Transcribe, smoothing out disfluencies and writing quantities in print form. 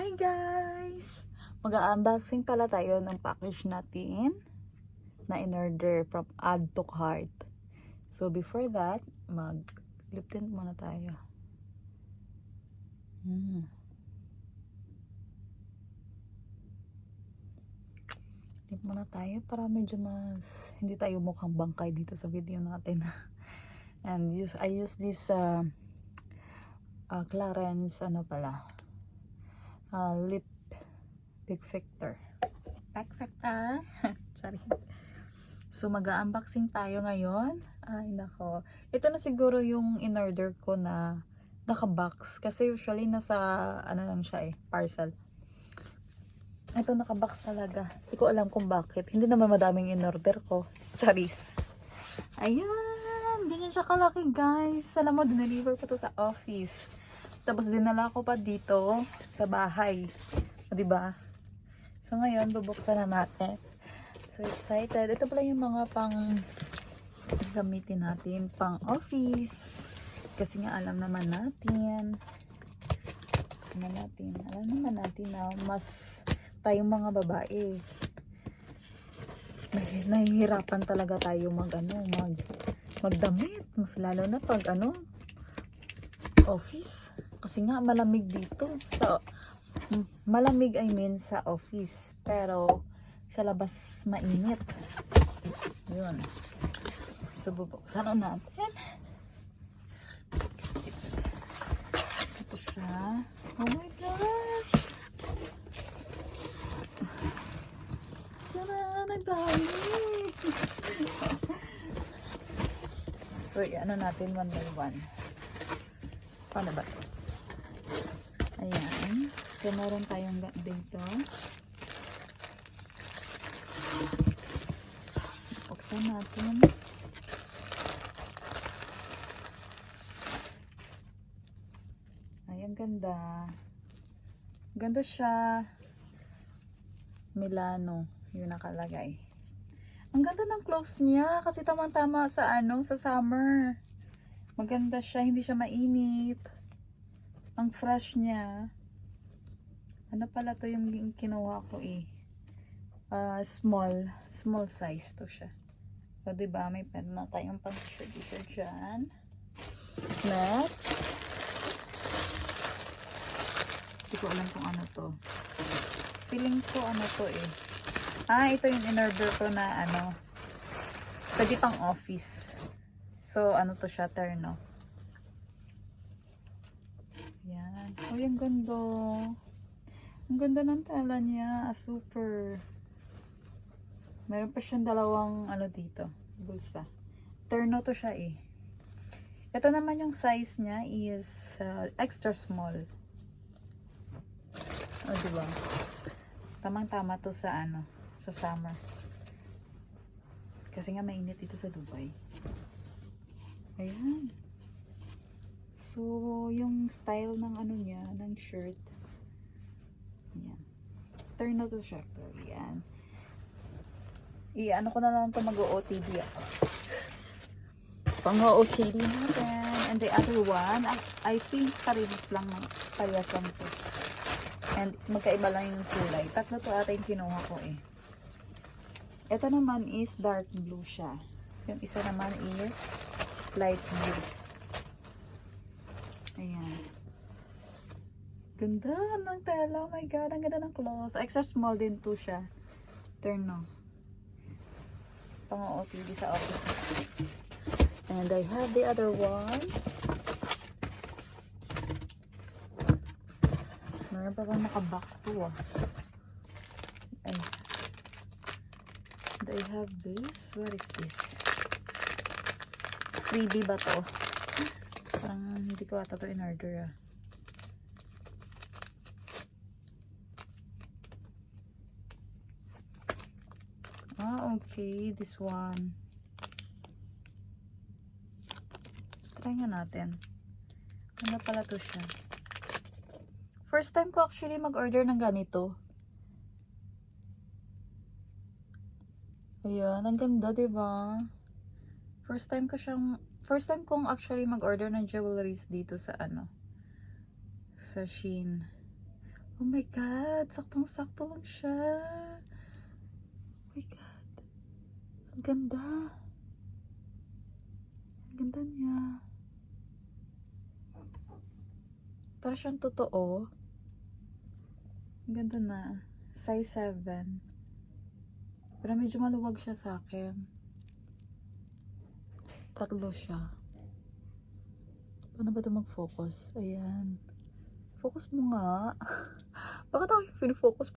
Hi guys! Mag-unboxing pala tayo ng package natin na in-order from Add to Cart. So before that, mag-lip tint muna tayo. Tint muna tayo para medyo mas hindi tayo mukhang bangkay dito sa video natin. And I use this Clarins lip perfector. Sorry. So mag-unboxing tayo ngayon. Ay nako. Ito na siguro yung in-order ko na naka-box kasi usually nasa lang siya parcel. Ito naka-box talaga. Hindi ko alam kung bakit. Hindi naman madaming in-order ko. Charis. Ayan, ganyan siya kalaki guys. Alam mo, dineliver pa to sa office. Tapos dinala ko pa dito sa bahay. O, diba? So ngayon, bubuksan na natin. So excited. Ito pala yung mga pang gamitin natin pang office. Kasi nga alam naman natin na mas tayong mga babae nahihirapan talaga tayo magdamit. Mas lalo na pag office. Kasi nga malamig dito. So, malamig sa office. Pero sa labas mainit. Yun. So, bubuksan na natin. Ito siya. Oh my gosh! Tara, nagdami! So, natin one by one. Paano ba ito? Ayan. So, meron tayong dito. Buksan natin. Ay, ang ganda. Ganda siya. Milano. Yung nakalagay. Ang ganda ng clothes niya. Kasi tamang-tama sa sa summer. Maganda siya. Hindi siya mainit. Ang fresh niya. Ano pala to yung kinuha ko small size to siya. O diba, may pera na tayong pang t-shirt dyan. Next. Hindi ko alam kung ano to. Feeling ko to ito yung in-order ko na pwede pang office. So, to siya, terno. Yan. Oh, yung ganda. Ang ganda ng tela niya. Super. Meron pa siyang dalawang dito. Bulsa. Terno to siya Ito naman yung size niya is extra small. O, diba? Tamang-tama to sa sa summer. Kasi nga mainit dito sa Dubai. Ayan. So, yung style ng niya, ng shirt. Ayan. Turn to siya. Ayan. Ko na lang ito mag-OOTD ako. Pang-OOTD natin. And the other one, I think parehas lang to. And magkaiba lang yung kulay. Tatlo to ata yung kinuha ko Ito naman is dark blue siya. Yung isa naman is light blue. Ayan. Ganda ng tela. Oh my god, ang ganda ng cloth. Extra small din to siya. Terno. Pang-OOTD sa office. And I have the other one. Meron pa bang naka-box to And I have this. What is this? Freebie ba to? Parang hindi ko ata to in-order okay. This one. Try nga natin. Ano pala to siya? First time ko actually mag-order ng ganito. Ayan, ang ganda, diba? First time kong actually mag-order ng jewelries dito sa sa Shein. Oh my God, saktong-sakto lang siya. Oh my God, ang ganda. Ang ganda niya. Para siyang totoo. Ang ganda na. Size 7. Pero medyo maluwag siya sa akin. 3 siya. Paano ba ito mag-focus? Ayan. Focus mo nga. Bakit ako yung focus